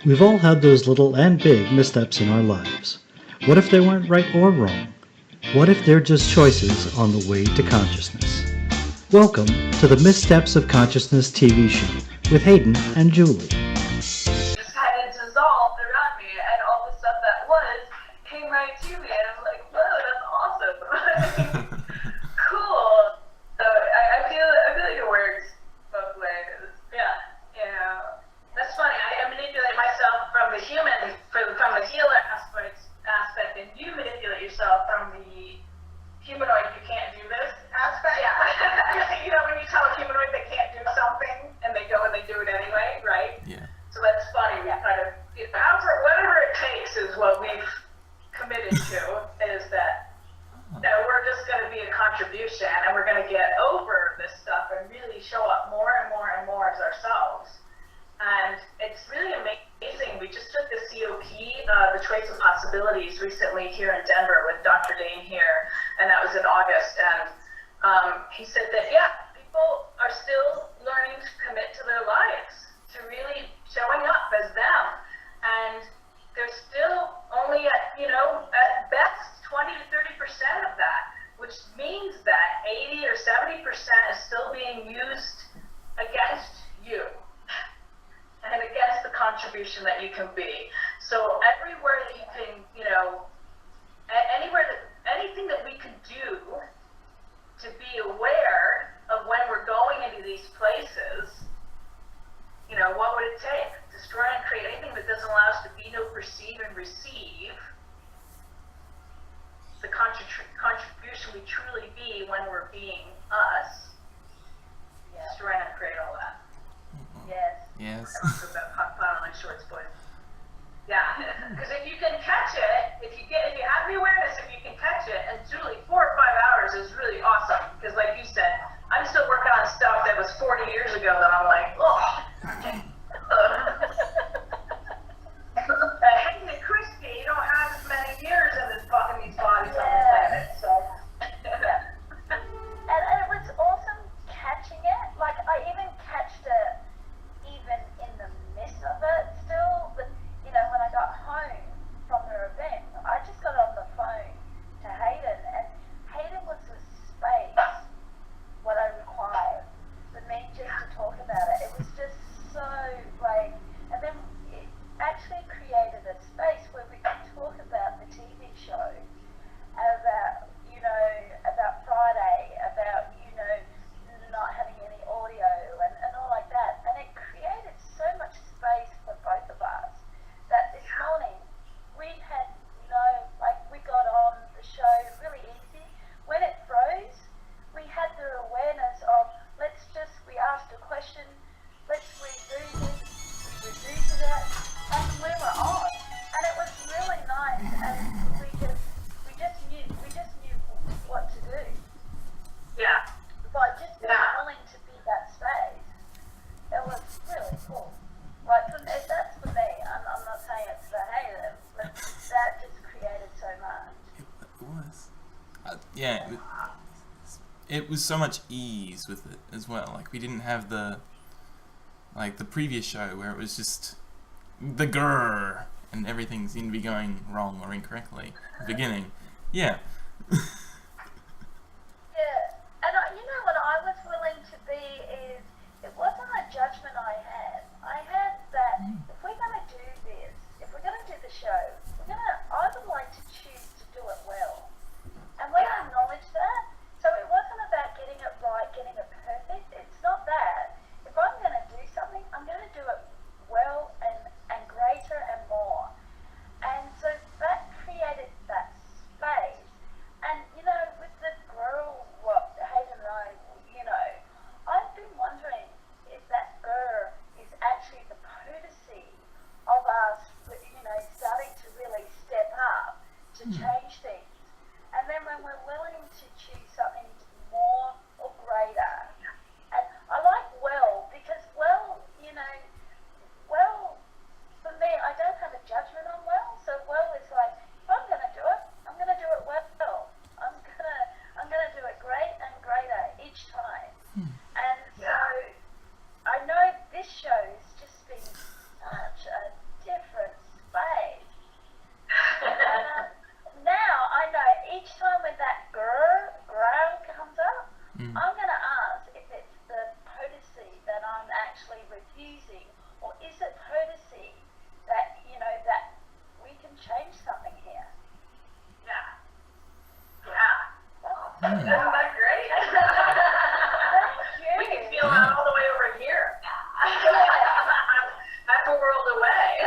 We've all had those little and big missteps in our lives. What if they weren't right or wrong? What if they're just choices on the way to consciousness? Welcome to the Mis-steps of Consciousness TV show with Hayden and Julie. Just kind of dissolved around me, and all the stuff that was came right to me, and I'm like, whoa, that's awesome. Cool. So I feel like it works both ways. Yeah. That's funny. I manipulate myself from the human, from the healer aspect, and you manipulate yourself from the humanoid, you can't do this aspect. Yeah. You know, when you tell a humanoid they can't do something, and they go and they do it anyway, right? Yeah. So that's funny. We kind of, whatever it takes is what we've committed to, is that we're just going to be a contribution, and we're going to get over this stuff and really show up more and more and more as ourselves. And it's really amazing. We just took the COP, the Choice of Possibilities, recently here in Denver with Dr. Dane here, and that was in August. And he said that, people are still learning to commit to their lives, to really showing up as them. And they're still only at best 20 to 30% of that, which means that 80 or 70% is still being used against you and against the contribution that you can be. So everywhere that you can, anything that we can do to be aware of when we're going into these places, what would it take? Destroy and create anything that doesn't allow us to be, know, perceive, and receive the contribution we truly be when we're being us. Yes. Destroy and create all that. Yes. Put on my shorts, boys. Yeah, because if you can catch it, if you have the awareness, if you can catch it, and Julie, 4 or 5 hours is really awesome. Because like you said, I'm still working on stuff that was 40 years ago that I'm like, Hayden and Christy, you don't have as many years in these bodies on the planet, so. And it was awesome catching it. Like, I even catched it even in the midst of it still. But, when I got home from the event, I just got on the phone to Hayden, and Hayden was the space what I required for me just to talk about it. It was just so, and then it actually created a space where we could talk about the TV show, about, about Friday, about, not having any audio and all like that. And it created so much space for both of us that this morning we had we got on the show really easy. When it froze, we had the awareness of, we asked a question, let's redo this, we reduced it, and we were on. And it was really nice, and we just knew what to do. Yeah. By just being willing to be that space, it was really cool. That's for me. I'm not saying it's for Hayden, but that just created so much. It was. It was so much ease with it as well. Like, we didn't have the previous show where it was just the grrr and everything seemed to be going wrong or incorrectly at the beginning. Yeah. And what I was willing to be is, it wasn't a judgment I had. I had that if we're going to do this, if we're going to do the show, I would like to choose to do it well. And when I acknowledged that, so it wasn't about getting it right, getting it perfect. It's not that. If I'm going to do something, I'm going to do it well and greater and more. And so that created that space. And confusing, or is it courtesy that, that we can change something here? Yeah. Yeah. That's Isn't that great? We can feel that all the way over here. Half a world away.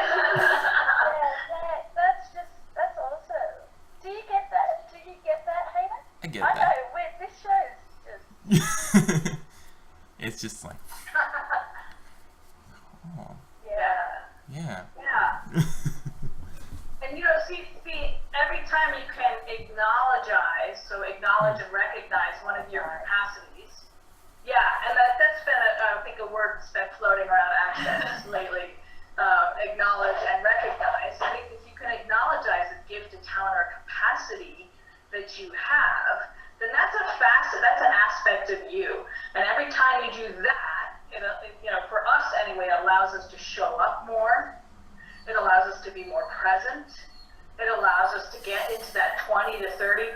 That's awesome. Do you get that? Hayden? I get I that. know, this show's just... It's just like, oh, Yeah. yeah. Yeah. And see, every time you can acknowledge and recognize one of your capacities. Yeah, and that's been, I think, a word that's been floating around Access lately. Acknowledge and recognize. I think if you can acknowledge a gift, a talent, or capacity that you have, then that's that's an aspect of you. And every time you do that, for us anyway, it allows us to show up more. It allows us to be more present. It allows us to get into that 20 to 30%,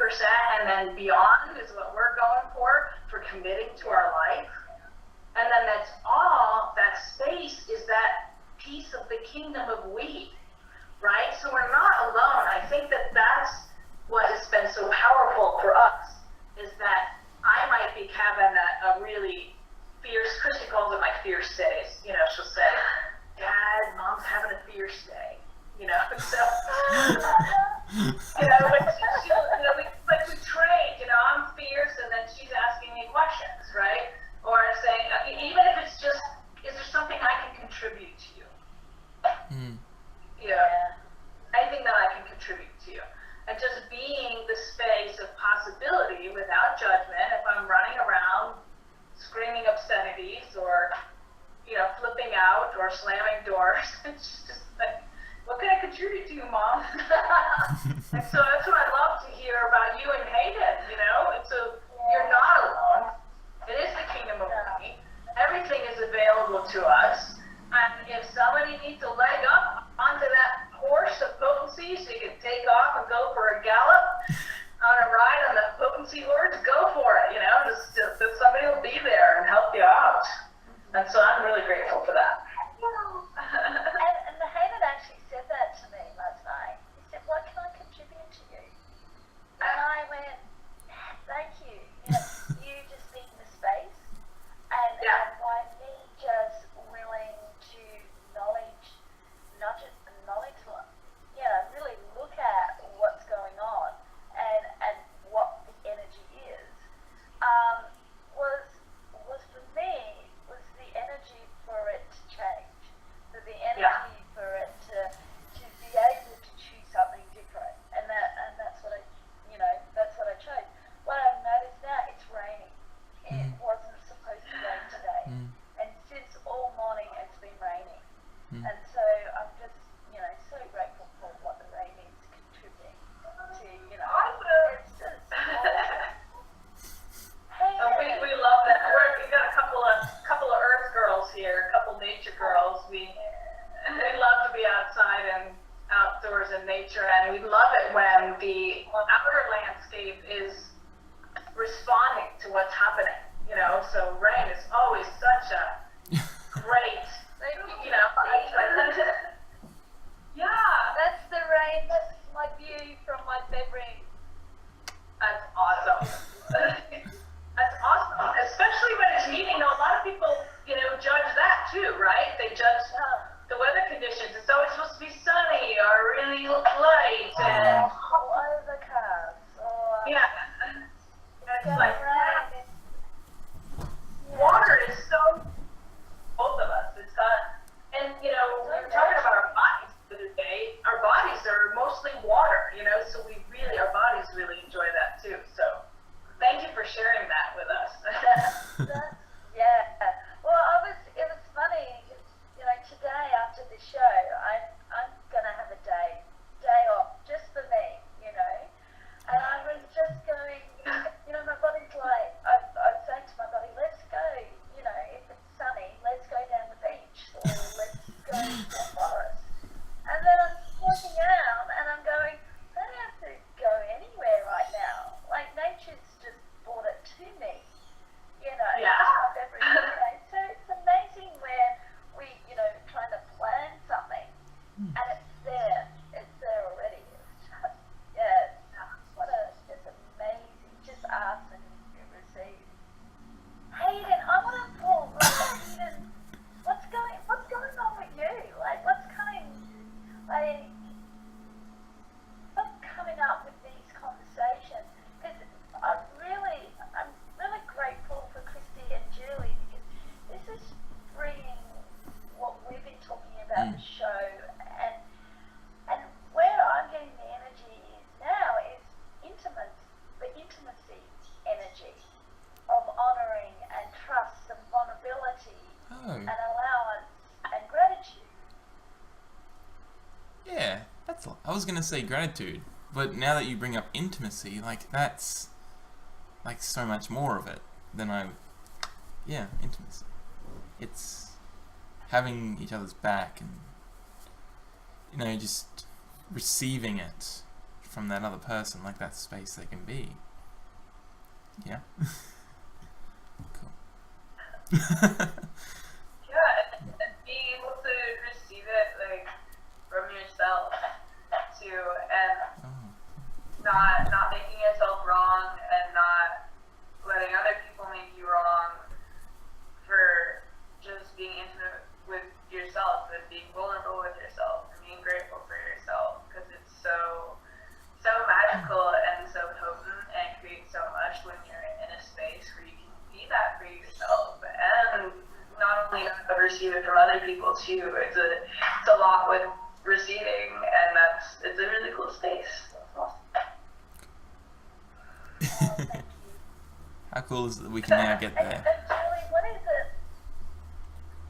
and then beyond is what we're going for committing to our life. And then that space is that piece of the kingdom of we, right? So we're not alone. I think that's what has been so powerful for us, is that I might be having a really fierce, Christy calls it my fierce days. She'll say, Dad, Mom's having a fierce day. So, like we trade, I'm fierce and then she's asking me questions, right? Or saying, even if it's just, is there something I can contribute to you? Anything that I can contribute to you. And just being the space of possibility without judgment. If I'm running around screaming obscenities or, flipping out or slamming doors, it's just like, what can I contribute to you, Mom? And so that's what I love to hear about you and Hayden, And so you're not alone. It is the kingdom of money. Everything is available to us. And if somebody needs a leg up onto that horse of potency so you can take off and go for a gallop on a ride on the potency horse, go for it, Just somebody will be there and help you out. And so I'm really grateful for that. And Hayden actually said that to me last night. He said, what can I contribute to you? And I went, thank you. You just being the space. And by me just willing to really look at what's going on and what the energy is, was for me, was the energy for it to change. For the energy for it to be able to choose something different. And that's what I chose. What I've noticed now, it's raining. It wasn't supposed to rain today. And since all morning it's been raining. And so I'm just, so grateful for what the rain is contributing to, Awesome. it's just hey, We love that. We've got a couple of earth girls here, a couple nature girls. We love to be outside and outdoors in nature, and we love it when the outer landscape is responding to what's happening. So rain is always such a great, that's the rain, that's my view from my bedroom. That's awesome. That's awesome, especially when it's heating. A lot of people, judge that too, right? They judge the weather conditions. It's always supposed to be sunny or really light and Overcast. It's like water is so both of us. It's and we were talking about our bodies the other day. Our bodies are mostly water, so our bodies really enjoy that too. So thank you for sharing that with us. Yeah. Well, it was funny, today was gonna say gratitude, but now that you bring up intimacy, like that's like so much more of it than intimacy. It's having each other's back and, you know, just receiving it from that other person, like that space they can be. Yeah. Cool. Yeah, and being able to receive it like from yourself too, and Oh. not making yourself wrong and not letting other people make you wrong for just being intimate with yourself and being vulnerable with yourself and being grateful for yourself, because it's so magical and so potent and creates so much when you're in a space where you can be that for yourself, and not only receive it from other people too. It's a lot with receiving, and it's a really cool space. How cool is it that we can now get there? And Julie, what is it?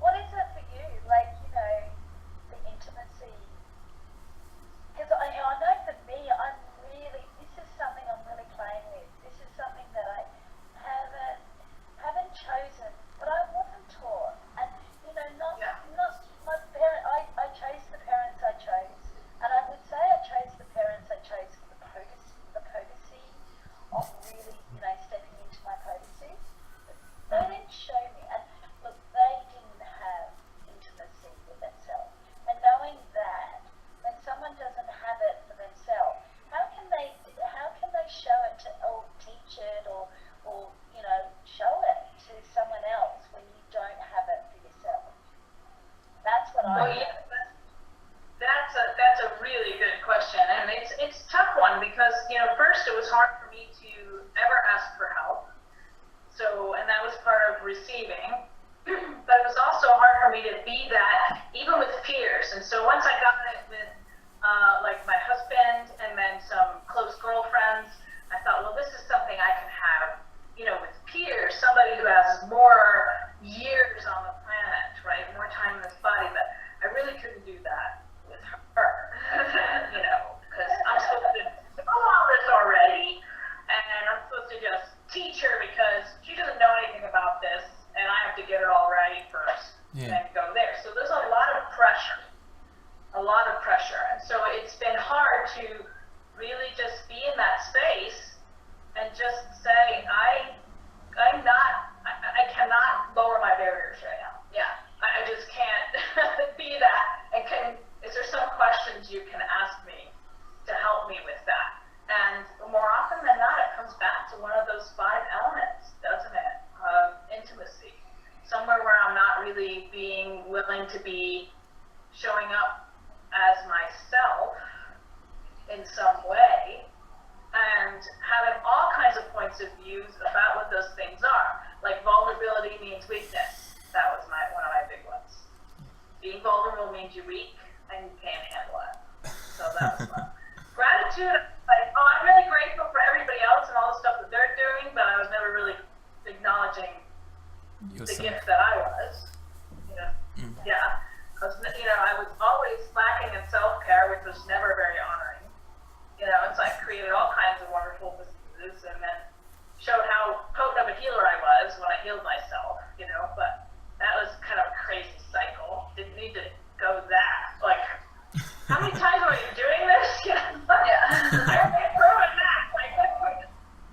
What is it for you? Like, you know, the intimacy. Because I know for me, this is something I'm really playing with. This is something that I haven't chosen, but I wasn't taught. And, you know, not my parent. I chose the parents I chose, and I would say I chose the parents I chose for the potency of really, you know, stepping into my potency. But they didn't show me, and look, they didn't have intimacy with themselves. And knowing that when someone doesn't have it for themselves, how can they show it to, or teach it, or you know, show it to someone else when you don't have it for yourself? That's what Well, I yeah, that's a really good question, and it's a tough one because, you know, first it was hard for me to ever ask for help. So, and that was part of receiving, but it was also hard for me to be that even with peers. And so once I got it with like my husband and then some close girlfriends, I thought, well, this is something I can have, you know, with peers, somebody who has more years on the planet, right, more time in this body. But I really couldn't do that with her, you know, because I'm supposed to know all this already, and I'm supposed to just teach her because she doesn't know anything about this, and I have to get it all right first and go there. So there's a lot of pressure. And so it's been hard to really just be in that space and just say, I cannot lower my barriers right now. Yeah, I just can't be that. And is there some questions you can ask me to help me with that? And more often than not, it comes back to one of those 5 elements, doesn't it? Intimacy. Somewhere where I'm not really being willing to be showing up as myself in some way, and having all kinds of points of views about what those things are. Like vulnerability means weakness. That was one of my big ones. Being vulnerable means you're weak and you can't handle it. So that was fun. Gratitude, like, oh, I'm really grateful for everybody else and all the stuff that they're doing, but I was never really acknowledging the gift that I was. You know, yeah. I was always lacking in self-care, which was never very honoring. You know, and so I created all kinds of wonderful businesses and then showed how potent of a healer I was when I healed myself, you know, but that was kind of a crazy cycle. Didn't need to go that. Like, how many times am I doing this? You know, yeah. I already proven that. Like, let's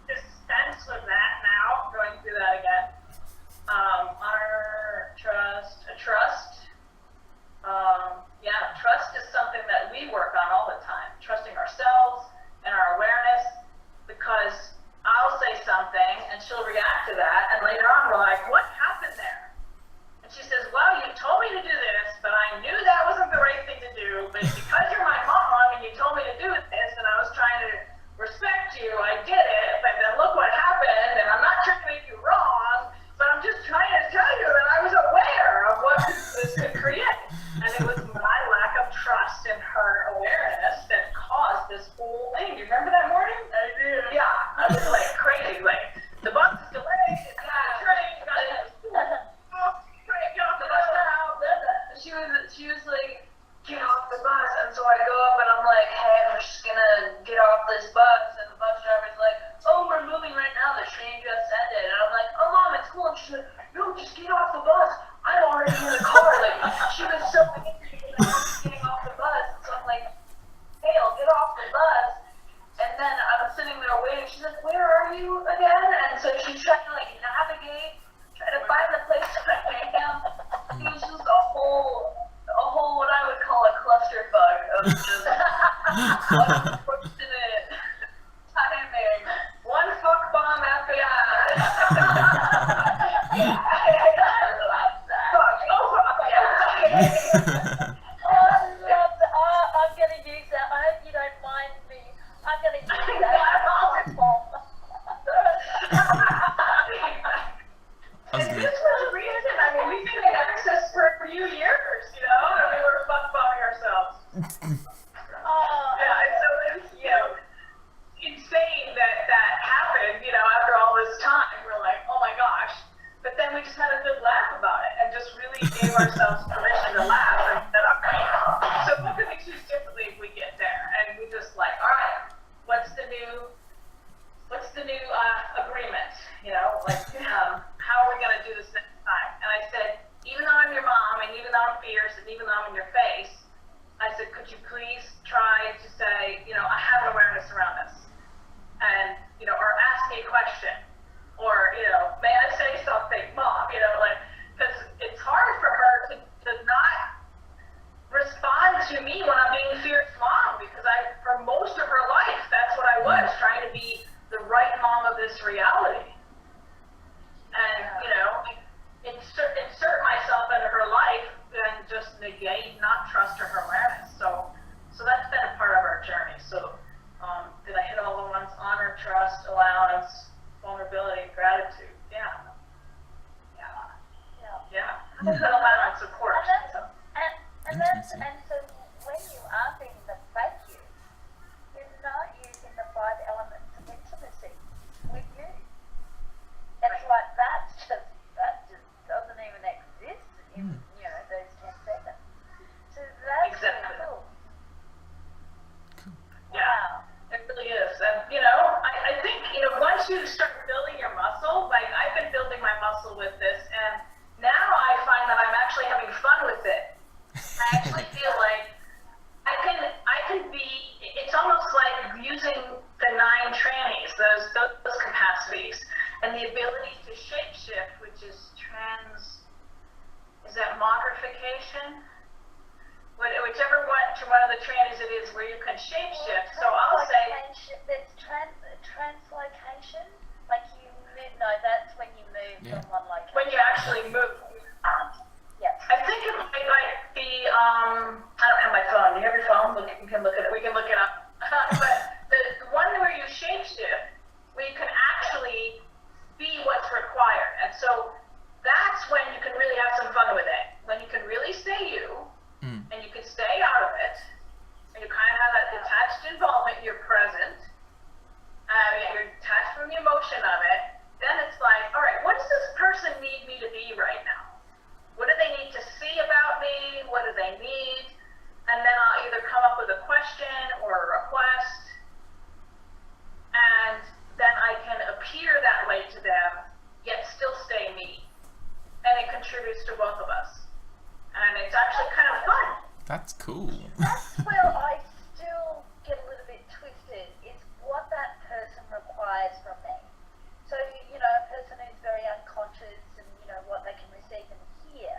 dispense with that now, going through that again. Honor, trust. Trust is something that we work on all the time. Trusting ourselves and our awareness, because I'll say something and she'll react to that, and later on we're like, what happened there? And she says, well, you told me to do this, but I knew that wasn't the right thing to do, but because you're my mom and you told me to do this and I was trying to respect you, I did it, but then look what happened, and I'm not trying to make you wrong, but I'm just trying to tell you that I was aware of what this could create. And it was my lack of trust in her awareness that caused this whole thing. Do you remember that morning? I do. Yeah, I was like crazy. Like, the bus is delayed, it's not a train, you gotta get off the bus now. She was like, get off the bus. And so I go up and I'm like, hey, I'm just gonna get off this bus. And the bus driver's like, oh, we're moving right now. The train just ended. And I'm like, oh, Mom, it's cool. And she's like, no, just get off the bus. I'm already in the car. Like, she was so angry that I was getting off the bus. So I'm like, hey, I'll get off the bus. And then I'm sitting there waiting. She's like, where are you again? And so she's trying to like navigate, trying to find the place that I am. It was just a whole what I would call a clusterfuck of just unfortunate timing. One fuck bomb after that. Fuck. Oh, fuck. Yeah. I'm going to use that. I hope you don't mind me. I'm going to use that. And this was a reason. I mean, we've been in access for a few years, you know, and we were fuck bombing ourselves. Yeah, and so it's, you know, insane that happened, you know, after all this time. We're like, oh my gosh. But then we just had a good laugh about it and just really gave ourselves permission to laugh and said, okay, so what can we choose differently if we get there? And we just like, all right, what's the new agreement? You know, like, how are we going to do this next time? And I said, even though I'm your mom and even though I'm fierce and even though I'm in your face, I said, could you please try to say, you know, I have an awareness around this. And, you know, or ask me a question. Or, you know, may I say something, Mom? You know, like, because it's hard for her to not respond to me when I'm being fierce mom, because for most of her life, that's what I was, trying to be the right mom of this reality. And, you know, insert myself into her life and just negate, not trust her awareness. So that's been a part of our journey. So did I hit all the ones? Honor, trust, allowance, vulnerability, gratitude. Yeah. And allowance, of course. And so when you are being the fake you're not using the 5 elements of intimacy with you. It's like that just doesn't even exist in those 10 seconds. So that's Exactly. really cool. Yeah, Wow. it really is. And, you know, I think, you know, once you start building your muscle, like I've been building my muscle with this, and now I find that I'm actually having fun with it. I actually feel like I can be, it's almost like using the 9 trannies, those capacities, and the ability to shapeshift, which is is that mogrification? Whichever one of the trannies it is where you can shapeshift. So I'll say there's translocation, like you move. No, that's when you move from one location. when you actually move. Yes. I think it might be, I don't have my phone. Do you have your phone? We can look at it. We can look it up. But the one where you shapeshift, where you can actually be what's required. And so that's when you can really have some fun with it. When you can really stay you, and you can stay out of it, and you kind of have that detached involvement, you're present, you're detached from the emotion of it, then it's like, all right, what does this person need me to be right now? What do they need to see about me? What do they need? And then I'll either come up with a question or a request, and then I can appear that way to them, yet still stay me. And it contributes to both of us. And it's actually kind of fun. That's cool. That's where I still get a little bit twisted, is what that person requires from me. So, you know, a person who's very unconscious and, you know, what they can receive and hear.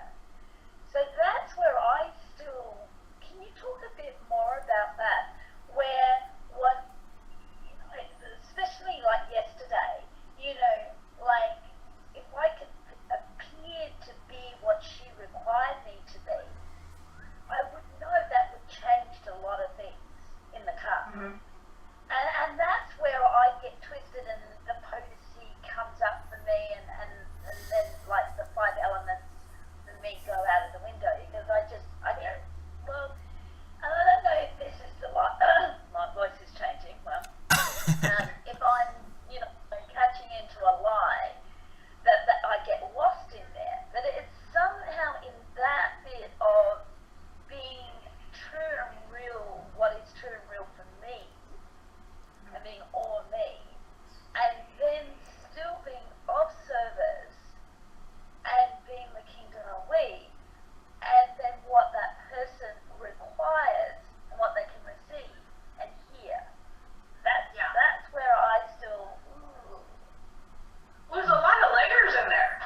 So that's where I still, can you talk a bit more about that? Where what, you know, especially like yesterday, you know, like if I could appear to be what she required me to be, I would know that would change a lot of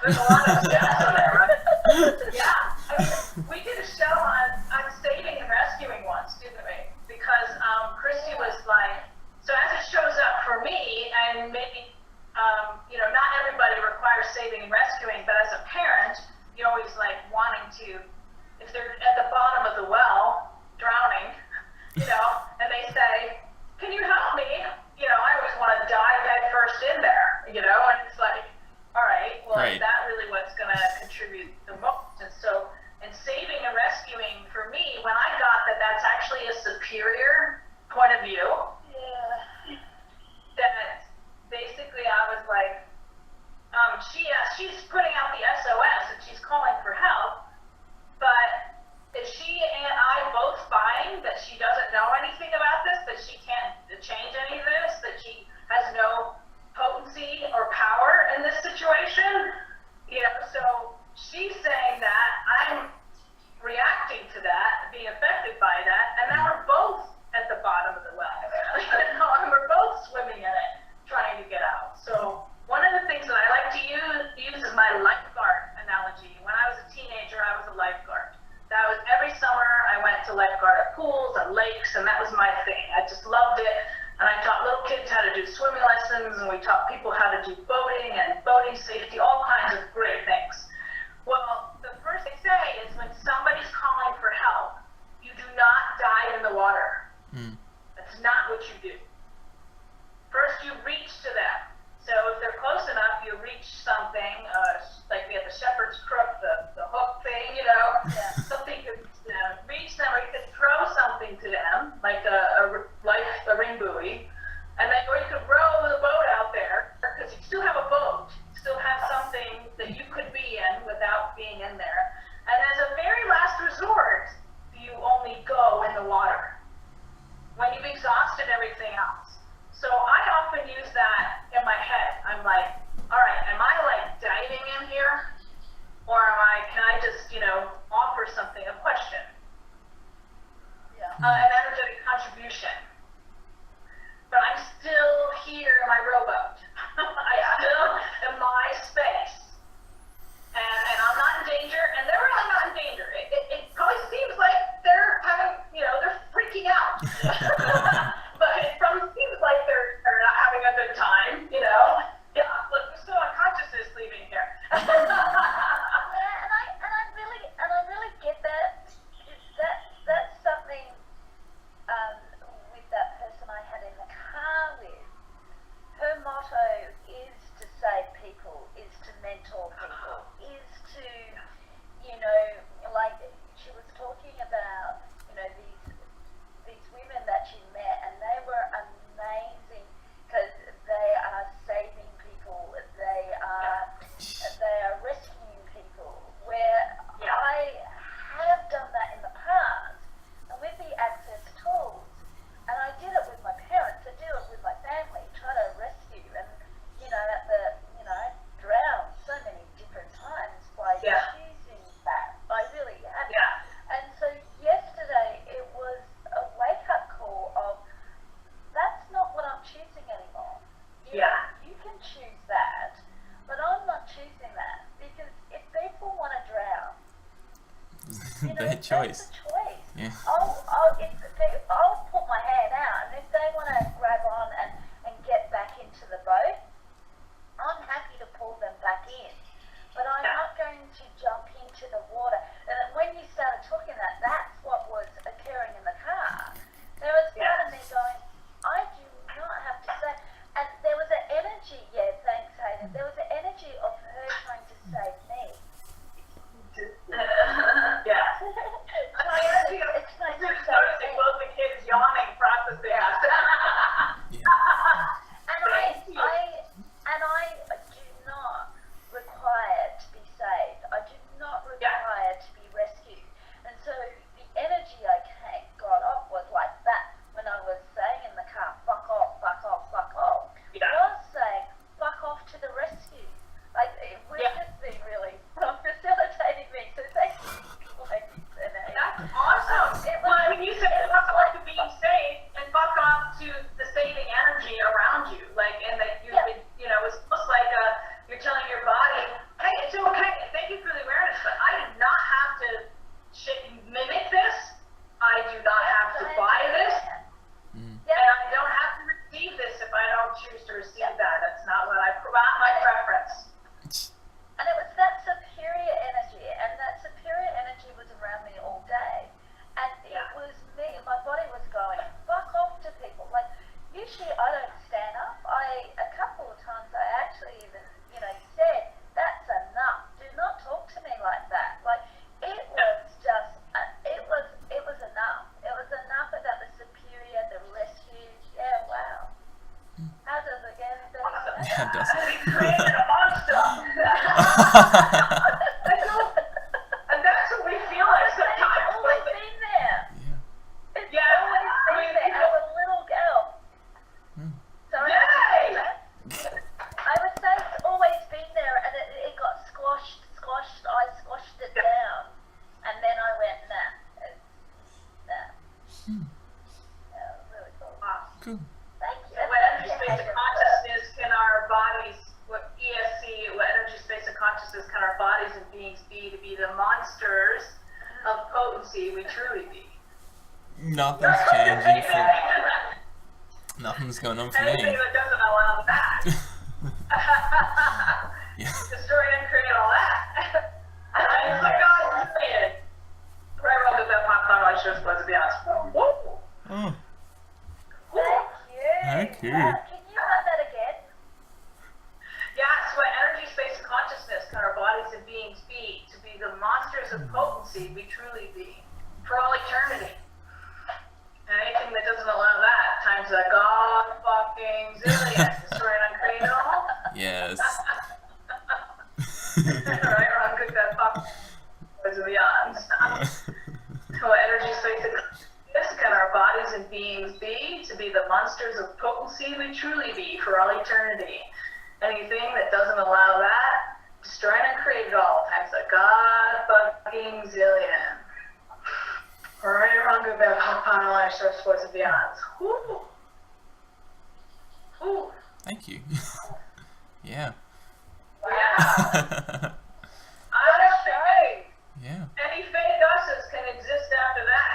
There's a lot of steps in there, right? Yeah. I mean, we did a show on saving and rescuing once, didn't we? Because Christy was like, so as it shows up for me, and maybe, not everybody requires saving and rescuing, but as a parent, you're always like wanting to, if they're at the bottom of the well, drowning, and they say, can you help me? I always want to dive head first in there, and it's like, all right, well, Right. is that really what's going to contribute the most? And so, in saving and rescuing, for me, when I got that that's actually a superior point of view, that basically I was like, she's putting out the SOS and she's calling for help, but is she and I both buying that she doesn't know anything about this, that she can't change any of this, that she has no potency or power in this situation? So she's saying that, I'm reacting to that, being affected by that, and now we're both at the bottom of the well. And we're both swimming in it, trying to get out. So one of the things that I like to use is my lifeguard analogy. When I was a teenager, I was a lifeguard. That was every summer I went to lifeguard at pools and lakes, and that was my thing. I just loved it. And I taught little kids how to do swimming lessons, and we taught people how to do boating and boating safety, all kinds of great things. Well, the first thing they say is when somebody's calling for help, you do not dive in the water. That's not what you do. First, you reach to them. So if they're close enough, you reach something, like we have the shepherd's crook, the hook thing, something you could reach them, or you could throw something to them, like a ring buoy, and then, or you could row the boat out there, because you still have a boat, you still have something that you could be in without being in there. And as a very last resort, you only go in the water when you've exhausted everything else. So I often use that in my head. I'm like, all right, am I like diving in here? Or can I just, offer something, a question? An energetic contribution. But I'm still here in my rowboat. I still am my space. And I'm not in danger, and they're really not in danger. It probably seems like they're having, they're freaking out. But it probably seems like they're not having a good time, Yeah, look, there's still a consciousness leaving here. And I really get that. That's something with that person I had in the car with. Her motto is to save people, is to mentor people, is to, like she was talking about, these women that she met, and they were amazing because they are saving people, they are rescuing people. Where I have done that in the past, and with the access tools, and I did it with my parents, I do it with my family, try to rescue, and I drowned so many different times by choosing that. I really have. And so yesterday it was a wake-up call of, that's not what I'm choosing anymore. You can choose that, but I'm not choosing that, because if people want to drown, Their choice. that's a choice. Yeah. I'll put my hand out, and if they want to grab on and get back into the boat, I'm happy to pull them back in. But I'm not going to jump into the water. And then when you started talking that's what was occurring in the car. There was part of me going, I do not have to say. And there was an energy, thanks, Hayden. There was an energy of her trying to save me. It's nice to Noticing both the kids yawning, processing us. And I do not require to be saved. I do not require to be rescued. And so Yeah, it does. We created a monster. And that's what we feel like It's sometimes. always been there. Yeah. It's Yeah, always been there as a little girl. Sorry, Yay! I would say it's always been there, and it got squashed. I squashed it down, and then I went, nah, it's nah. Yeah, really cool. Cool. Thank you. What energy space of consciousness can our bodies, what ESC, what energy space of consciousness can our bodies and beings be to be the monsters of potency we truly be? Nothing's changing for... Nothing's going on for Anything me. that doesn't allow that. Yeah. Destroy and create all that. And it's like, God, it's created. Right around with that popcorn, I should supposed to be honest. Woo! Oh. Thank you. Thank you. Can you run that again? Yes, what energy space of consciousness can our bodies and beings be to be the monsters of potency we truly be for all eternity? And anything that doesn't allow that times a god fucking zillion, destroy and uncreate it all. Yes. Right, wrong, good, that fuck was beyond. What energy space of consciousness can our bodies and beings be to be the monsters of potency we truly be for all eternity? Anything that doesn't allow that, destroy and uncreate it all times a god fucking zillion. Right, wrong, good, bad, pop, life, stress, voice of beyond. Woo! Woo! Thank you. Yeah. Yeah. I don't think Yeah. any fake us's can exist after that.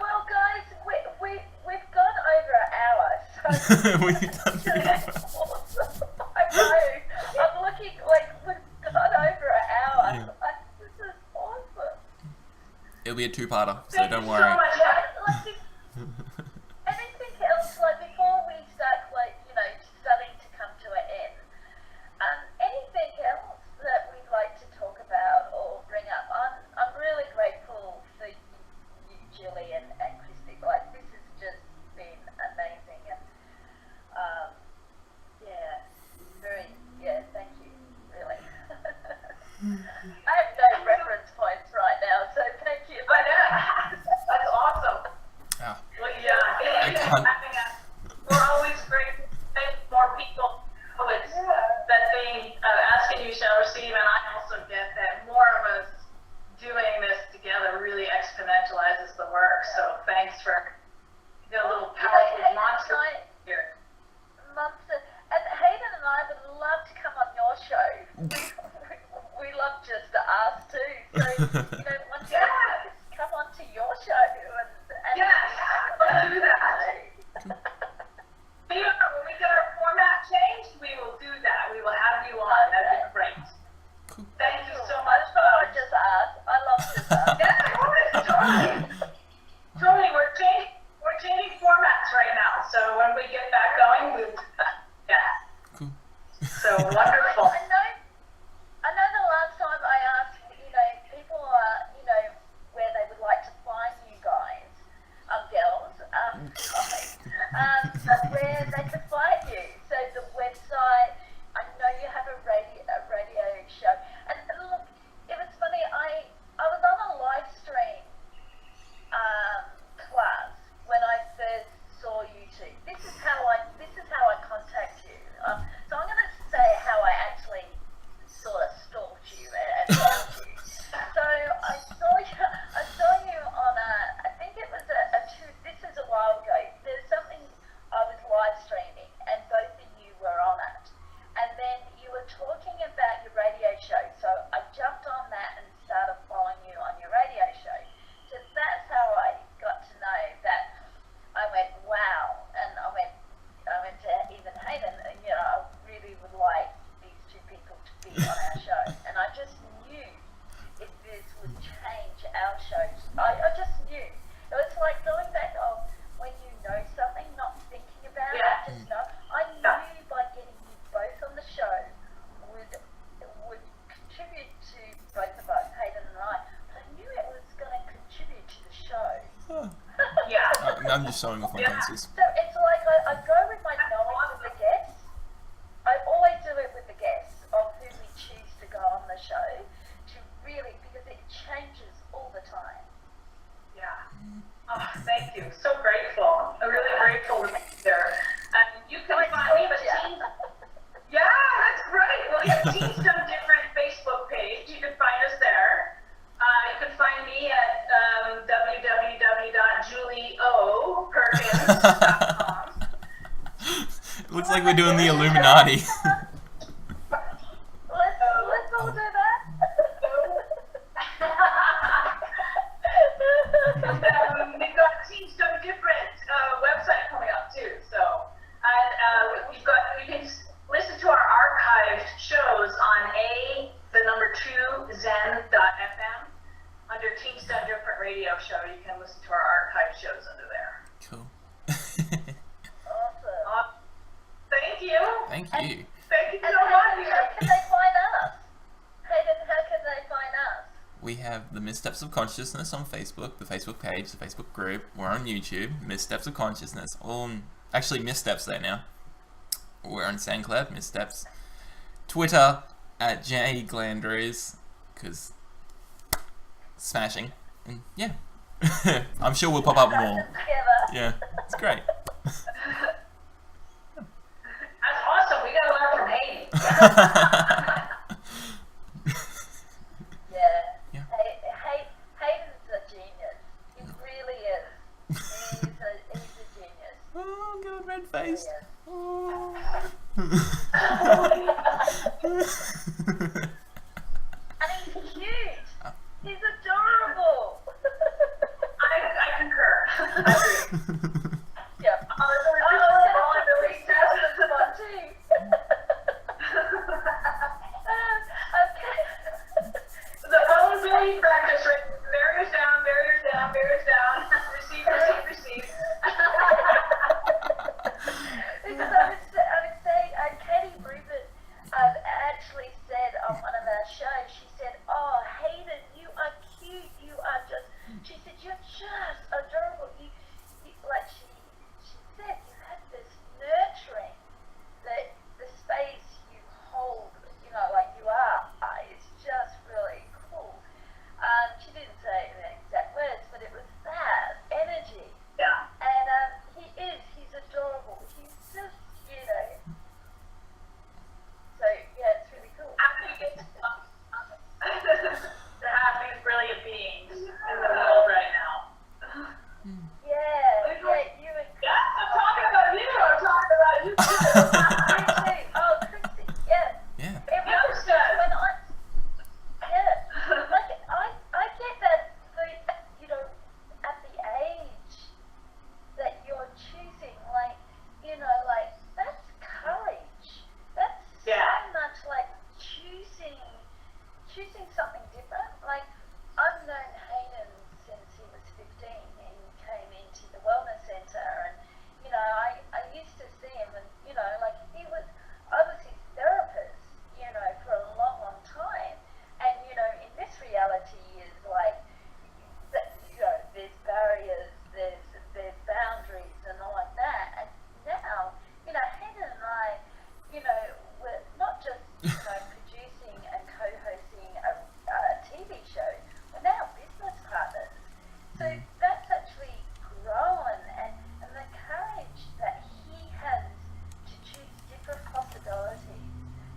Well, guys, we've gone over an hour, so We've done that's it. awesome. I know. I'm looking like we've gone over an hour. Yeah. Like, this is awesome. It'll be a two-parter, so Thank don't you worry. so much. Like, anything else, like before we start, like, you know, starting to come to an end, anything else that we'd like to talk about or bring up? I'm really grateful for you Julie and Christy. Like, this has just been amazing, and thank you, really. I have no reference points right now, so thank you. But that's awesome. Ah, Well, yeah, I can't- we're always grateful that more people know it's that they asking you shall receive, and I also get that more of us doing this together really exponentializes the work. So thanks for the little powerful monster here. Monster. And Hayden and I would love to come on your show. We love just to ask too. So, you know, once you come on to your show and Yes, let's do that. When we get our format changed, we will do that. We will have you on. That'd be great. Thank you so much, I folks. just ask. I love just ask. Yeah, totally. We're changing formats right now. So when we get back going, yeah. cool. So wonderful. I know the last time I asked, you know, people are, you know, where they would like to find you guys, girls, guys, where they could find you. So the website, I know you have a radio show. And look, it was funny, I was on a live stream class when I first saw you two. This is how I contact you. So I'm going to say how I actually sort of stalked you and found you. So I saw you on I think it was this is a while ago. There's something I was live streaming and both of you were on it. And then you were talking about your radio show. So I jumped on that and started following you on your radio show. So that's how I got to know that. I went, wow, and I went to even Hayden, and you know, I really would like these two people to be on our show, and I just knew if this would change our shows. I just knew. It was like going back of when you know something, not thinking about it, just know. I knew by getting you both on the show would contribute to both of us, Hayden and I, but I knew it was going to contribute to the show. Yeah. I'm just showing off my answers. So it's like I missteps.com. It looks like we're doing the Illuminati. Let's all do that. We've got Teams Done Different website coming up too. So, and you can listen to our archived shows on the2zen.fm under Teams Done Different radio show. You can listen to our archived shows under there. Cool. Awesome. Thank you. Thank you. Thank you And so how much. can they find us? Hayden, how can they find us? We have the Mis-steps of Consciousness on Facebook, the Facebook page, the Facebook group. We're on YouTube, Mis-steps of Consciousness. Actually, Mis-steps there now. We're on SoundCloud, Mis-steps. Twitter, at JGlandrews, because smashing. And yeah, I'm sure we'll pop up more. Together. Yeah, it's great. That's awesome. We got to learn from Hayden. Yeah. Hayden's a genius. He really is. He's a genius. Oh god, red face. Yes. Oh. And he's cute. He's adorable. I concur. I agree. Yeah. Really That's the one too. Okay. The vulnerability practice, right? Barriers down, barriers down, barriers down. Receive, receive, receive. Because I would say, Katie Rubin actually said on one of our shows, she said, "Oh, Hayden, you are cute. You are just," she said, "you're just adorable. You like she said, you have this nurturing, the space you hold, like you are, is just really cool." She didn't say the exact words, but it was that energy. Yeah. And he's adorable. He's just, So, yeah, it's really cool. Happy to get to have these brilliant beings in the world right now. Yeah, you and Yeah, I'm talking about you. I'm talking about you too. you too. Oh, Christy, yeah. Yeah. Everyone, when I get that, at the age that you're choosing, that's courage. That's Yeah. so much like choosing something different. Like, I've known Hayden since he was 15 and came into the wellness center, and I used to see him, and I was his therapist, for a long, long time. And in this reality is like that, there's barriers, there's boundaries and all like that. And now, Hayden and I, we're not just producing and co-hosting a TV show, we're now business partners. So that's actually grown, and the courage that he has to choose different possibilities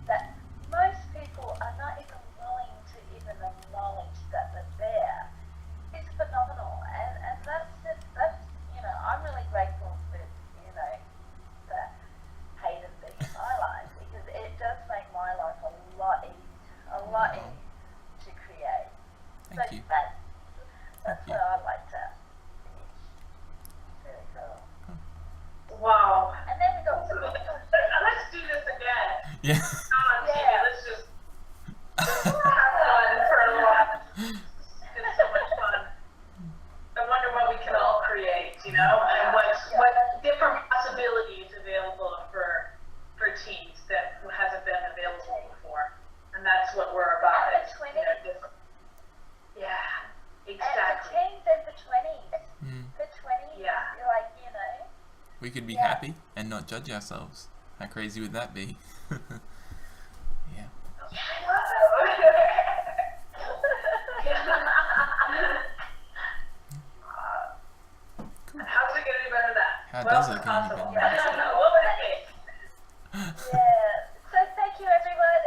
that most people are not even willing to even acknowledge that they're there is phenomenal. And that's I'm really grateful for that Hayden being in my life, because it does make my life a lot easier to create. Thank you. That's Thank you. what I'd like to finish. Really cool. Wow. And then we got Let's do this again. Yeah. Not on TV. Yeah. Let's just have fun for a while. It's so much fun. I wonder what we can all create, and what different possibilities available for teens that hasn't been available before. And that's what we're about. And It's, for 20s. Yeah, And exactly. for teens and for 20s. Mm. For 20s, Yeah. you're like, We could be Yeah. happy and not judge ourselves. How crazy would that be? Yeah. How's it gonna be better than that? How does it get any possible. better? What would it take? Yeah. So thank you, everyone.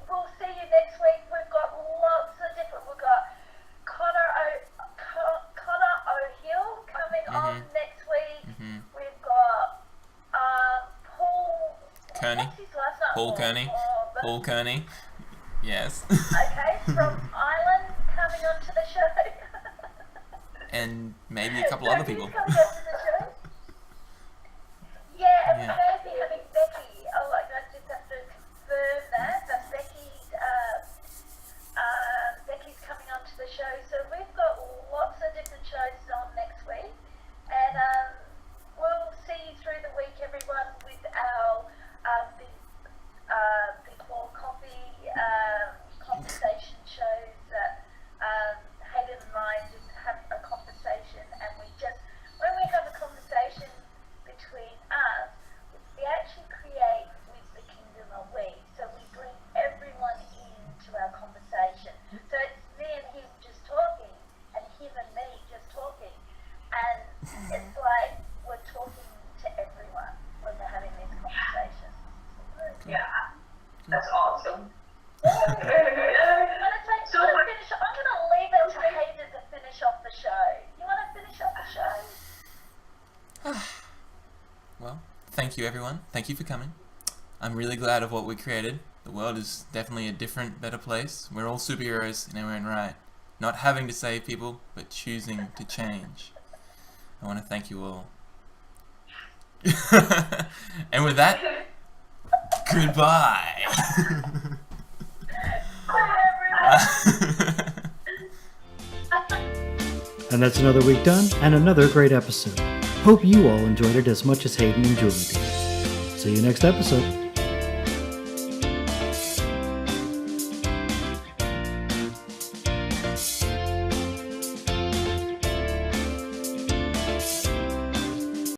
We'll see you next week. We've got lots of different. We've got Connor O'Hill coming on next week. Kearney. Betsy's last night. Paul Kearney. but- Paul Kearney. Yes. Okay, from Ireland coming onto the show. And maybe a couple other people. Coming onto the show. Yeah, and Yeah. we're going to be having Becky. Oh, like I just have to confirm that. But Becky's coming onto the show. So we've got lots of different shows on next week, and we'll see you through the week, everyone, with our big ball coffee conversation shows that Hayden and I just have a conversation, and when we have a conversation between us, we actually create with the kingdom of we. So we bring everyone into our conversation. So it's me and him just talking, and him and me just talking, and it's like we're talking to everyone when we're having these conversations. Yeah, that's awesome. I'm gonna leave it to Hayden to finish off the show. You want to finish off the show? Well, thank you everyone. Thank you for coming. I'm really glad of what we created. The world is definitely a different, better place. We're all superheroes in our own right. Not having to save people, but choosing to change. I want to thank you all. And with that, goodbye. And that's another week done, and another great episode. Hope you all enjoyed it as much as Hayden and Julie did. See you next episode.